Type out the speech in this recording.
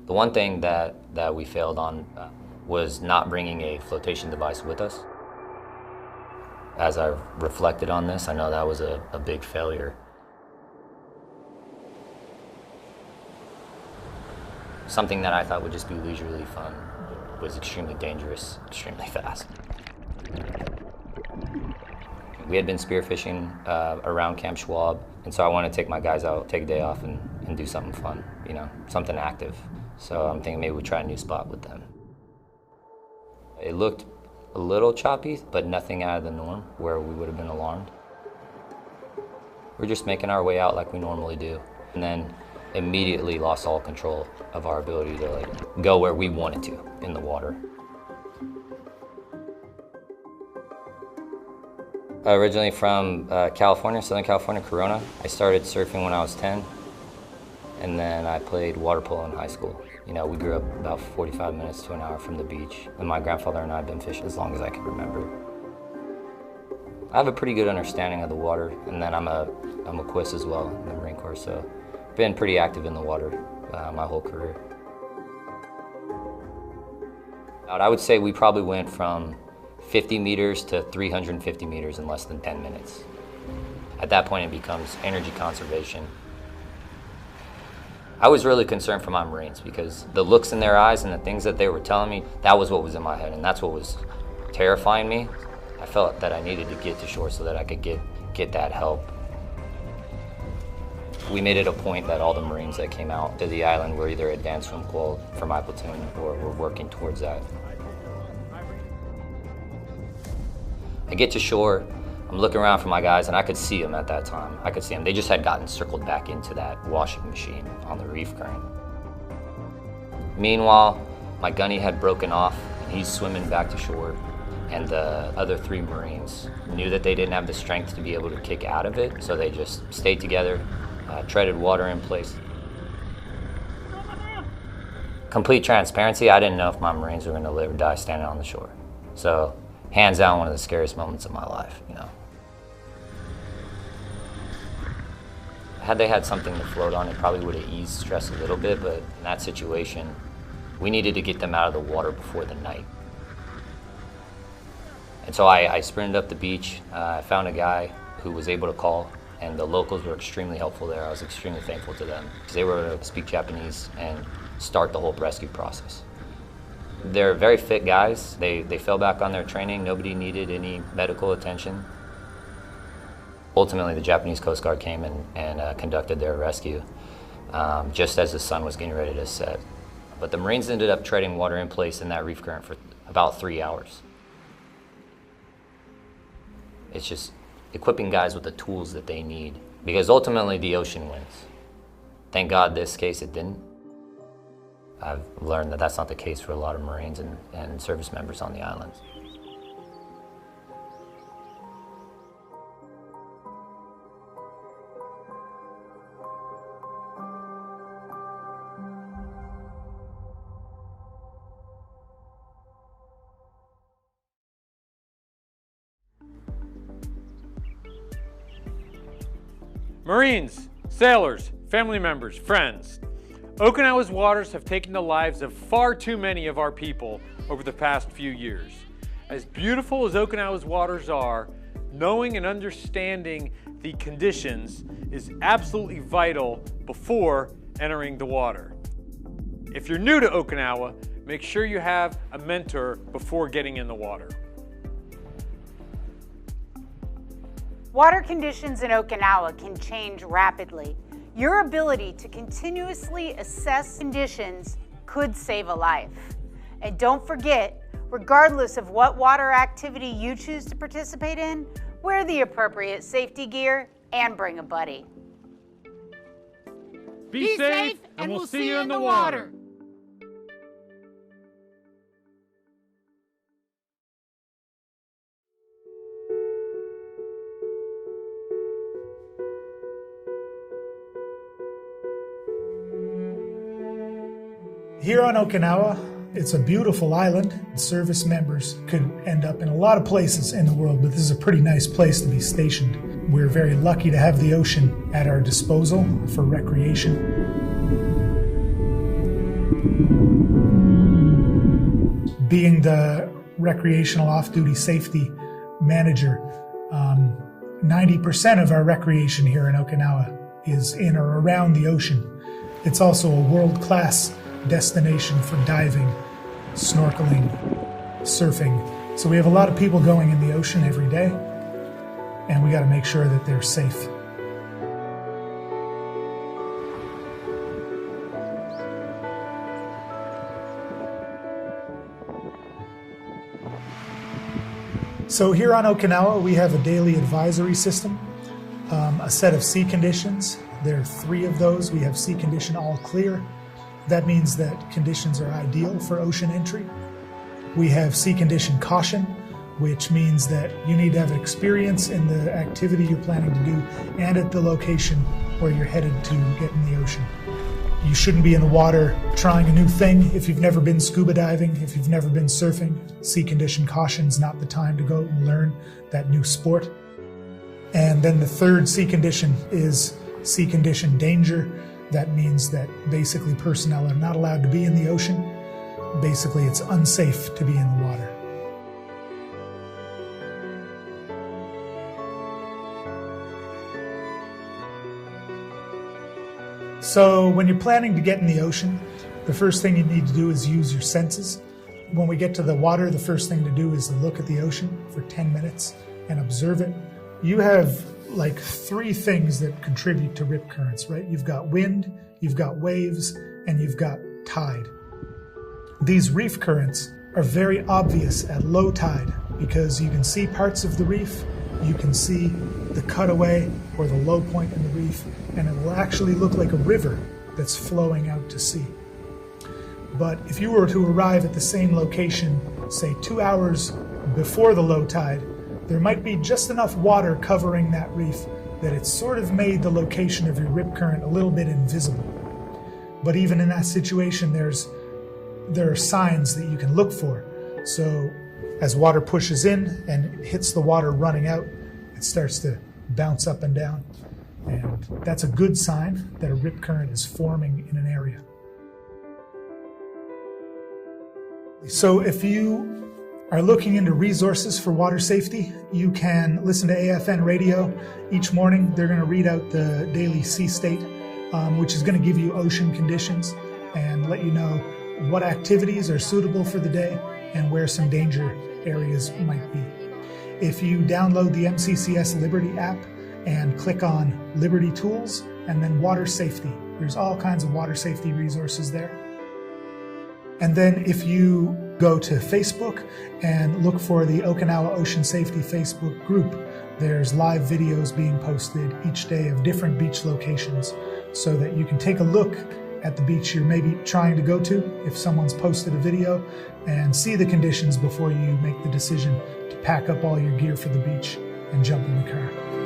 The one thing that we failed on was not bringing a flotation device with us. As I've reflected on this, I know that was a big failure. Something that I thought would just be leisurely fun was extremely dangerous, extremely fast. We had been spearfishing around Camp Schwab, and so I wanted to take my guys out, take a day off, and do something fun, you know, something active. So I'm thinking maybe we'd try a new spot with them. It looked a little choppy, but nothing out of the norm where we would have been alarmed. We're just making our way out like we normally do, and then immediately lost all control of our ability to go where we wanted to in the water. Originally from California, Southern California, Corona. I started surfing when I was 10, and then I played water polo in high school. You know, we grew up about 45 minutes to an hour from the beach, and my grandfather and I have been fishing as long as I can remember. I have a pretty good understanding of the water, and then I'm a quiz as well in the Marine Corps, so I've been pretty active in the water my whole career. I would say we probably went from 50 meters to 350 meters in less than 10 minutes. At that point, it becomes energy conservation. I was really concerned for my Marines because the looks in their eyes and the things that they were telling me, that was what was in my head, and that's what was terrifying me. I felt that I needed to get to shore so that I could get that help. We made it a point that all the Marines that came out to the island were either advanced swim qual for my platoon or were working towards that. I get to shore, I'm looking around for my guys, and I could see them at that time. I could see them. They just had gotten circled back into that washing machine on the reef current. Meanwhile, my gunny had broken off, and he's swimming back to shore, and the other 3 Marines knew that they didn't have the strength to be able to kick out of it, so they just stayed together, treaded water in place. Complete transparency, I didn't know if my Marines were going to live or die standing on the shore. So, hands down, one of the scariest moments of my life, you know. Had they had something to float on, it probably would have eased stress a little bit, but in that situation, we needed to get them out of the water before the night. And so I sprinted up the beach. I found a guy who was able to call, and the locals were extremely helpful there. I was extremely thankful to them because they were able to speak Japanese and start the whole rescue process. They're very fit guys. They fell back on their training. Nobody needed any medical attention. Ultimately, the Japanese Coast Guard came and conducted their rescue just as the sun was getting ready to set. But the Marines ended up treading water in place in that reef current for about 3 hours. It's just equipping guys with the tools that they need, because ultimately the ocean wins. Thank God this case it didn't. I've learned that that's not the case for a lot of Marines and service members on the islands. Marines, sailors, family members, friends. Okinawa's waters have taken the lives of far too many of our people over the past few years. As beautiful as Okinawa's waters are, knowing and understanding the conditions is absolutely vital before entering the water. If you're new to Okinawa, make sure you have a mentor before getting in the water. Water conditions in Okinawa can change rapidly. Your ability to continuously assess conditions could save a life. And don't forget, regardless of what water activity you choose to participate in, wear the appropriate safety gear and bring a buddy. Be safe, and we'll see you in the water. Here on Okinawa, it's a beautiful island. Service members could end up in a lot of places in the world, but this is a pretty nice place to be stationed. We're very lucky to have the ocean at our disposal for recreation. Being the recreational off-duty safety manager, 90% of our recreation here in Okinawa is in or around the ocean. It's also a world-class destination for diving, snorkeling, surfing. So we have a lot of people going in the ocean every day, and we got to make sure that they're safe. So here on Okinawa, we have a daily advisory system, a set of sea conditions. There are 3 of those. We have sea condition all clear. That means that conditions are ideal for ocean entry. We have sea condition caution, which means that you need to have experience in the activity you're planning to do and at the location where you're headed to get in the ocean. You shouldn't be in the water trying a new thing if you've never been scuba diving, if you've never been surfing. Sea condition caution's not the time to go and learn that new sport. And then the 3rd sea condition is sea condition danger. That means that basically personnel are not allowed to be in the ocean. Basically, it's unsafe to be in the water. So when you're planning to get in the ocean, the first thing you need to do is use your senses. When we get to the water, the first thing to do is to look at the ocean for 10 minutes and observe it. You have like 3 things that contribute to rip currents, right? You've got wind, you've got waves, and you've got tide. These reef currents are very obvious at low tide because you can see parts of the reef, you can see the cutaway or the low point in the reef, and it will actually look like a river that's flowing out to sea. But if you were to arrive at the same location, say 2 hours before the low tide, there might be just enough water covering that reef that it's sort of made the location of your rip current a little bit invisible. But even in that situation, there are signs that you can look for. So as water pushes in and hits the water running out, it starts to bounce up and down. And that's a good sign that a rip current is forming in an area. So if you are looking into resources for water safety, you can listen to AFN radio each morning. They're going to read out the daily sea state, which is going to give you ocean conditions and let you know what activities are suitable for the day and where some danger areas might be. If you download the MCCS Liberty app and click on Liberty Tools and then Water Safety, there's all kinds of water safety resources there. And then if you go to Facebook and look for the Okinawa Ocean Safety Facebook group, there's live videos being posted each day of different beach locations so that you can take a look at the beach you're maybe trying to go to if someone's posted a video and see the conditions before you make the decision to pack up all your gear for the beach and jump in the car.